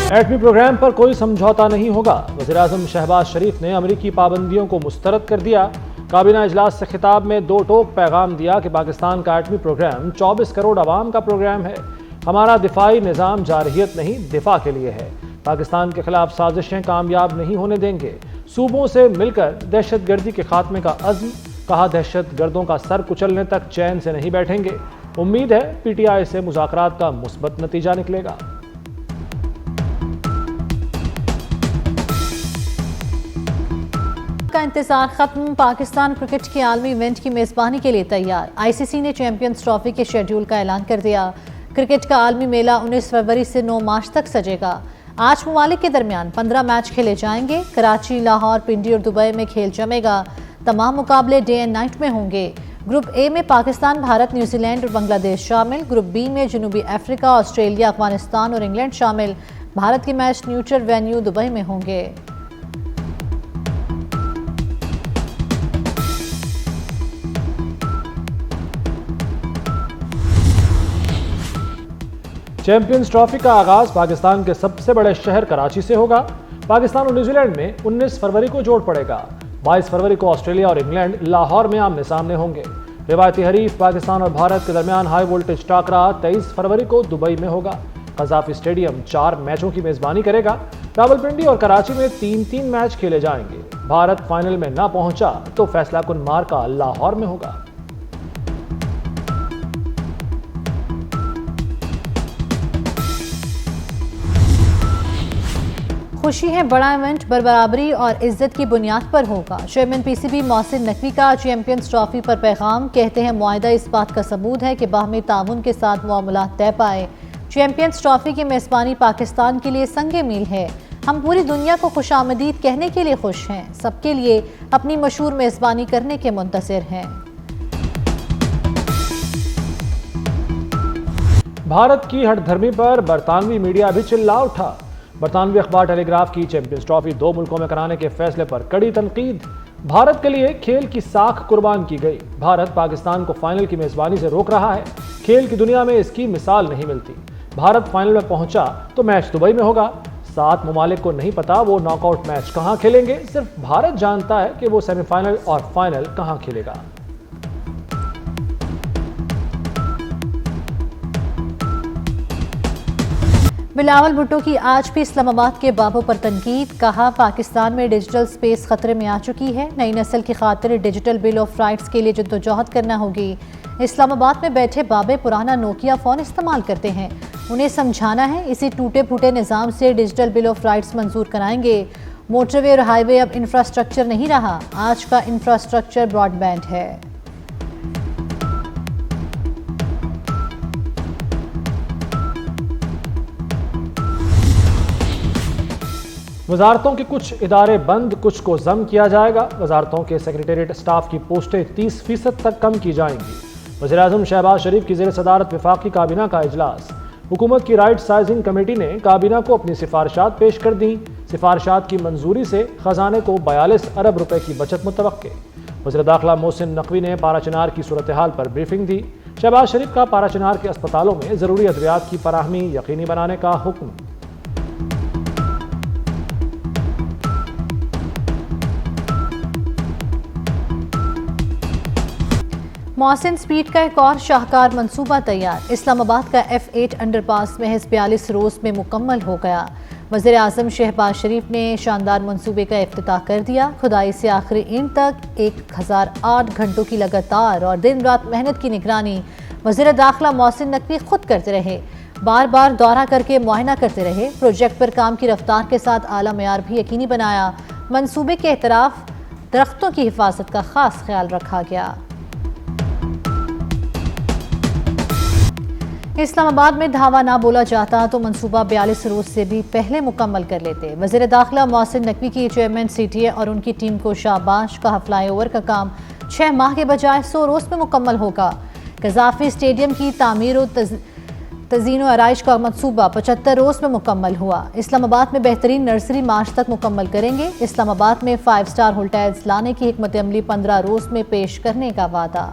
एटमी programme पर कोई समझौता नहीं होगा। वज़ीर-ए-आज़म शहबाज शरीफ ने अमरीकी पाबंदियों को मुस्तरद कर दिया। काबीना इजलास से खिताब में दो टोक पैगाम दिया कि पाकिस्तान का एटमी प्रोग्राम 24 करोड़ आवाम का प्रोग्राम है। हमारा दिफाई निज़ाम जारहियत नहीं, दिफा के लिए है। पाकिस्तान के खिलाफ साजिशें कामयाब नहीं होने देंगे। सूबों से मिलकर दहशतगर्दी के खात्मे का अज़्म, कहा दहशतगर्दों का सर कुचलने तक चैन से नहीं बैठेंगे। उम्मीद है PTI से मुज़ाकरात का मुस्बत नतीजा निकलेगा। का इंतजार खत्म। पाकिस्तान क्रिकेट के आलमी इवेंट की मेजबानी के लिए तैयार। ICC ने चैंपियंस ट्रॉफी के शेड्यूल का ऐलान कर दिया। क्रिकेट का आलमी मेला 19 फरवरी से 9 मार्च तक सजेगा। 8 ममालिक के दरमियान 15 मैच खेले जाएंगे। कराची, लाहौर, पिंडी और दुबई में खेल जमेगा। तमाम मुकाबले डे एंड नाइट में होंगे। ग्रुप ए में पाकिस्तान, भारत, न्यूजीलैंड और बांग्लादेश शामिल। ग्रुप बी में जनूबी अफ्रीका, ऑस्ट्रेलिया, अफगानिस्तान और इंग्लैंड शामिल। भारत के मैच न्यूट्रल वेन्यू दुबई में होंगे। चैंपियंस ट्रॉफी का आगाज पाकिस्तान के सबसे बड़े शहर कराची से होगा। पाकिस्तान और न्यूजीलैंड में 19 फरवरी को जोड़ पड़ेगा। 22 फरवरी को ऑस्ट्रेलिया और इंग्लैंड लाहौर में आमने सामने होंगे। रिवायती हरीफ पाकिस्तान और भारत के दरमियान हाई वोल्टेज टाकरा 23 फरवरी को दुबई में होगा। कज़ाफी स्टेडियम 4 मैचों की मेजबानी करेगा। रावलपिंडी और कराची में 3-3 मैच खेले जाएंगे। भारत फाइनल में ना पहुंचा तो फैसला कुन मार्का लाहौर में होगा। खुशी है, बड़ा इवेंट बराबरी और इज्जत की बुनियाद पर होगा। चेयरमैन PCB मोहसिन नकवी का चैंपियंस ट्रॉफी पर पैगाम। कहते हैं मुआहदा इस बात का सबूत है कि बाहमी ताउन के साथ मामलात तय पाए। चैंपियंस ट्रॉफी की मेजबानी पाकिस्तान के लिए संगे मील है। हम पूरी दुनिया को खुशामदीद कहने के लिए खुश हैं। सबके लिए अपनी मशहूर मेजबानी करने के मुंतज़िर हैं। भारत की हठधर्मी पर बरतानवी मीडिया भी चिल्ला उठा। बरतानवी अखबार टेलीग्राफ की चैंपियंस ट्रॉफी 2 मुल्कों में कराने के फैसले पर कड़ी तनकीद। भारत के लिए खेल की साख कुर्बान की गई। भारत पाकिस्तान को फाइनल की मेजबानी से रोक रहा है। खेल की दुनिया में इसकी मिसाल नहीं मिलती। भारत फाइनल में पहुंचा तो मैच दुबई में होगा। 7 ममालिक को नहीं पता वो नॉकआउट मैच कहां खेलेंगे। सिर्फ भारत जानता है कि वो सेमीफाइनल और फाइनल कहां खेलेगा। बिलावल भुट्टो की आज भी इस्लामाबाद के बाबों पर तनकीद। कहा पाकिस्तान में डिजिटल स्पेस खतरे में आ चुकी है। नई नस्ल की खातिर डिजिटल बिल ऑफ राइट्स के लिए जद्दोजहद करना होगी। इस्लामाबाद में बैठे बाबे पुराना नोकिया फ़ोन इस्तेमाल करते हैं। उन्हें समझाना है इसी टूटे फूटे निज़ाम से डिजिटल बिल ऑफ राइट्स मंजूर कराएंगे। मोटरवे और हाईवे अब इंफ्रास्ट्रक्चर नहीं रहा। आज का इंफ्रास्ट्रक्चर ब्रॉडबैंड है। वजारतों के कुछ इदारे बंद, कुछ को जम किया जाएगा। वजारतों के सेक्रेटेरिएट स्टाफ की पोस्टें 30% तक कम की जाएंगी। वज़ीर-ए-आज़म शहबाज शरीफ की ज़ेर सदारत वफाकी काबीना का इजलास। हुकूमत की राइट साइजिंग कमेटी ने काबीना को अपनी सिफारिशात पेश कर दी। सिफारिशात की मंजूरी से खजाने को 42 अरब रुपए की बचत मुतवक्के। वज़ीर दाखिला मोहसिन नकवी ने पाराचनार की सूरत हाल पर ब्रीफिंग दी। शहबाज शरीफ का पाराचनार के अस्पतालों में ज़रूरी अद्वियात की फराहमी यकीनी बनाने का हुक्म। मोहसिन स्पीड का एक और शाहकार मंसूबा तैयार। इस्लामाबाद का F8 अंडरपास महज 42 रोज में मुकम्मल हो गया। वज़ीर आज़म शहबाज शरीफ ने शानदार मंसूबे का इफ्तिताह कर दिया। खुदाई से आखिरी ईंट तक 1008 घंटों की लगातार और दिन रात मेहनत की निगरानी वज़ीर दाखिला मोहसिन नकवी खुद करते रहे। बार बार दौरा करके मुआयना करते रहे। प्रोजेक्ट पर काम की रफ्तार के साथ आला मेयार भी यकीनी बनाया। मंसूबे के एतराफ दरख्तों की हिफाजत का खास ख्याल रखा गया। इस्लामाबाद में धावा ना बोला जाता तो मंसूबा 42 रोज से भी पहले मुकम्मल कर लेते। वज़ीर दाखिला मोहसिन नकवी की चेयरमैन CTA और उनकी टीम को शाबाश। कहा फ्लाईओवर का काम 6 माह के बजाय 100 रोज में मुकम्मल होगा। कज़ाफी स्टेडियम की तामीर और तज़ीन व आराइश का मंसूबा 75 रोज में मुकम्मल हुआ। इस्लामाबाद में बेहतरीन नर्सरी मार्च तक मुकम्मल करेंगे। इस्लामाबाद में 5 स्टार होटल्स लाने की हिकमत अमली 15 रोज में पेश करने का वादा।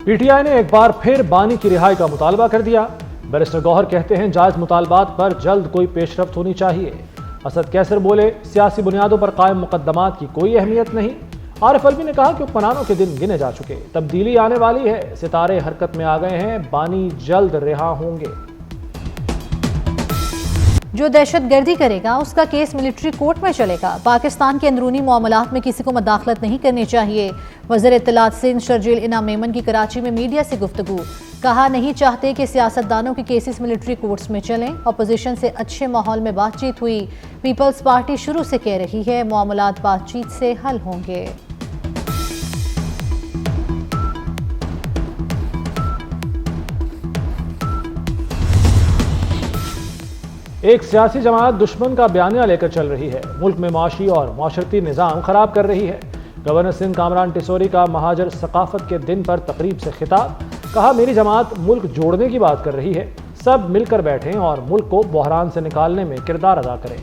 पीटीआई ने एक बार फिर बानी की रिहाई का मुतालबा कर दिया। बैरिस्टर गौहर कहते हैं जायज मुतालबात पर जल्द कोई पेशरफ्त होनी चाहिए। असद कैसर बोले सियासी बुनियादों पर कायम मुकदमात की कोई अहमियत नहीं। आरिफ अलवी ने कहा कि हुक्मरानों के दिन गिने जा चुके, तब्दीली आने वाली है, सितारे हरकत में आ गए हैं, बानी जल्द रिहा होंगे। जो दहशतगर्दी करेगा उसका केस मिलिट्री कोर्ट में चलेगा। पाकिस्तान के अंदरूनी मामलात में किसी को मदाखलत नहीं करनी चाहिए। वज़ीर इत्तलात सिंध शर्जील इनाम मेमन की कराची में मीडिया से गुफ्तगू, कहा नहीं चाहते कि सियासतदानों के केसेस मिलिट्री कोर्ट्स में चलें। अपोजिशन से अच्छे माहौल में बातचीत हुई। पीपल्स पार्टी शुरू से कह रही है मामलात बातचीत से हल होंगे। एक सियासी जमात दुश्मन का बयानिया लेकर चल रही है, मुल्क में माशी और माशरती निज़ाम खराब कर रही है। गवर्नर सिंध कामरान टिसोरी का महाजर सकाफत के दिन पर तकरीब से खिताब, कहा मेरी जमात मुल्क जोड़ने की बात कर रही है, सब मिलकर बैठें और मुल्क को बहरान से निकालने में किरदार अदा करें।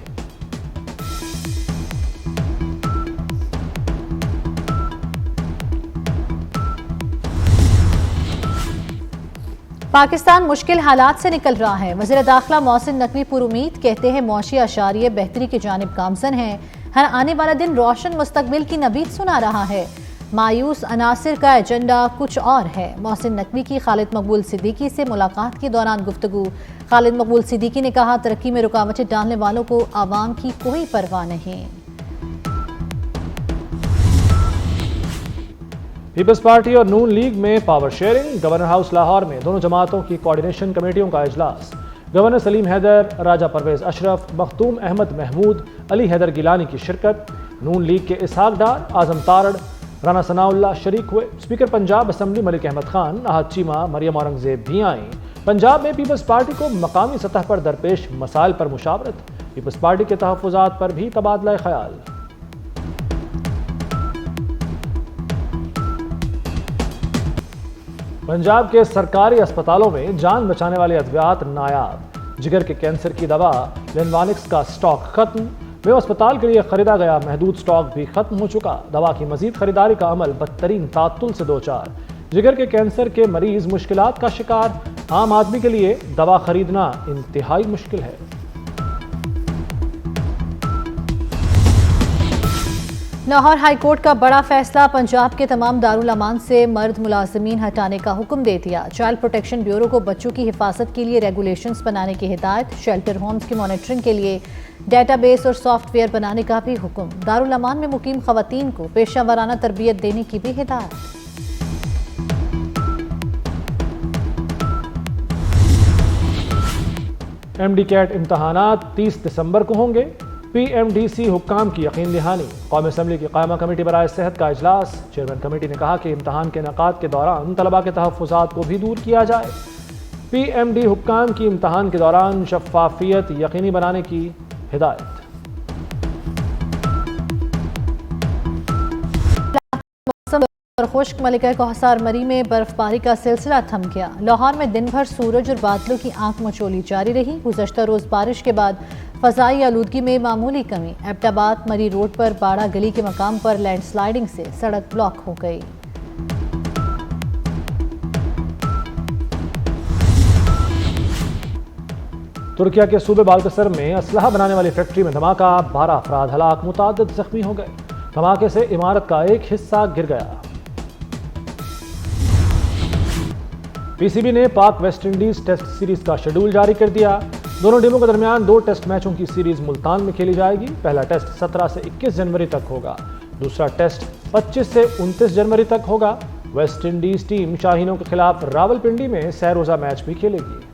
पाकिस्तान मुश्किल हालात से निकल रहा है। वज़ीर दाखिला मोहसिन नकवी पुरुमीद कहते हैं मौशी अशारिये बेहतरी की जानिब गामजन है। हर आने वाला दिन रोशन मुस्तकबिल की नबीद सुना रहा है। मायूस अनासिर का एजेंडा कुछ और है। मोहसिन नकवी की खालिद मकबूल सिद्दीकी से मुलाकात के दौरान गुफ्तगू, खालिद मकबूल सिद्दीकी ने कहा तरक्की में रुकावटें डालने वालों को आवाम की कोई परवाह नहीं। पीपल्स पार्टी और नून लीग में power sharing. Governor house Lahore में दोनों जमातों की कोऑर्डिनेशन कमेटियों का इजलास। गवर्नर सलीम हैदर, राजा परवेज अशरफ, मखदूम अहमद महमूद, अली हैदर गिलानी की शिरकत। नून लीग के इसहाक डार, आजम तारड़, राना सनाउल्लाह शरीक हुए। स्पीकर पंजाब असम्बली मलिक अहमद खान, अहद चीमा, मरियम औरंगजेब भी आईं। पंजाब में पीपल्स पार्टी को मकामी सतह पर दरपेश मसाइल पर मुशावरत। पीपल्स पार्टी के तहफ़्फ़ुज़ात पर भी तबादला ख्याल। पंजाब के सरकारी अस्पतालों में जान बचाने वाले अद्वियात नायाब। जिगर के कैंसर की दवा लेनवानिक्स का स्टॉक खत्म। मेयो अस्पताल के लिए खरीदा गया महदूद स्टॉक भी खत्म हो चुका। दवा की मजीद खरीदारी का अमल बदतरीन तातुल से दो चार। जिगर के कैंसर के मरीज मुश्किलात का शिकार। आम आदमी के लिए दवा खरीदना इंतहाई मुश्किल है। लाहौर हाई कोर्ट का बड़ा फैसला, पंजाब के तमाम दारुल अमान से मर्द मुलाजमीन हटाने का हुक्म दे दिया। चाइल्ड प्रोटेक्शन ब्यूरो को बच्चों की हिफाजत के लिए रेगुलेशंस बनाने की हिदायत। शेल्टर होम्स की मॉनिटरिंग के लिए डेटाबेस और सॉफ्टवेयर बनाने का भी हुक्म। दारुल अमान में मुकीम खवातीन को पेशा वराना तरबियत देने की भी हिदायत। MD कैट इम्तहानात 30 दिसंबर को होंगे। PMDC हुक्काम की यकीन दहानी। कौमी असम्बली की कायमा कमेटी बराए सेहत का इजलास। चेयरमैन कमेटी ने कहा कि इम्तहान के इनेकाद के दौरान तलबा के तहफ़्फ़ुज़ात को भी दूर किया जाए। PMD हुक्काम की इम्तहान के दौरान शफ़ाफ़ियत यकीनी बनाने की हिदायत। और खुश्क मलिका कोहसार मरी में बर्फबारी का सिलसिला थम गया। लाहौर में दिन भर सूरज और बादलों की आंख मचोली जारी रही। गुज़श्ता रोज बारिश के बाद फ़ज़ाई आलूदगी में मामूली कमी। एबटाबाद मरी रोड पर बाड़ा गली के मकाम पर लैंडस्लाइडिंग से सड़क ब्लॉक हो गई। तुर्किया के सूबे बाल्कसर में असलहा बनाने वाली फैक्ट्री में धमाका। 12 अफराद हलाक, मुताद्दिद जख्मी हो गए। धमाके से इमारत का एक हिस्सा गिर गया। PCB ने पाक वेस्ट इंडीज टेस्ट सीरीज का शेड्यूल जारी कर दिया। दोनों टीमों के दरमियान 2 टेस्ट मैचों की सीरीज मुल्तान में खेली जाएगी। पहला टेस्ट 17 से 21 जनवरी तक होगा। दूसरा टेस्ट 25 से 29 जनवरी तक होगा। वेस्ट इंडीज टीम शाहीनों के खिलाफ रावलपिंडी में सह रोजा मैच भी खेलेगी।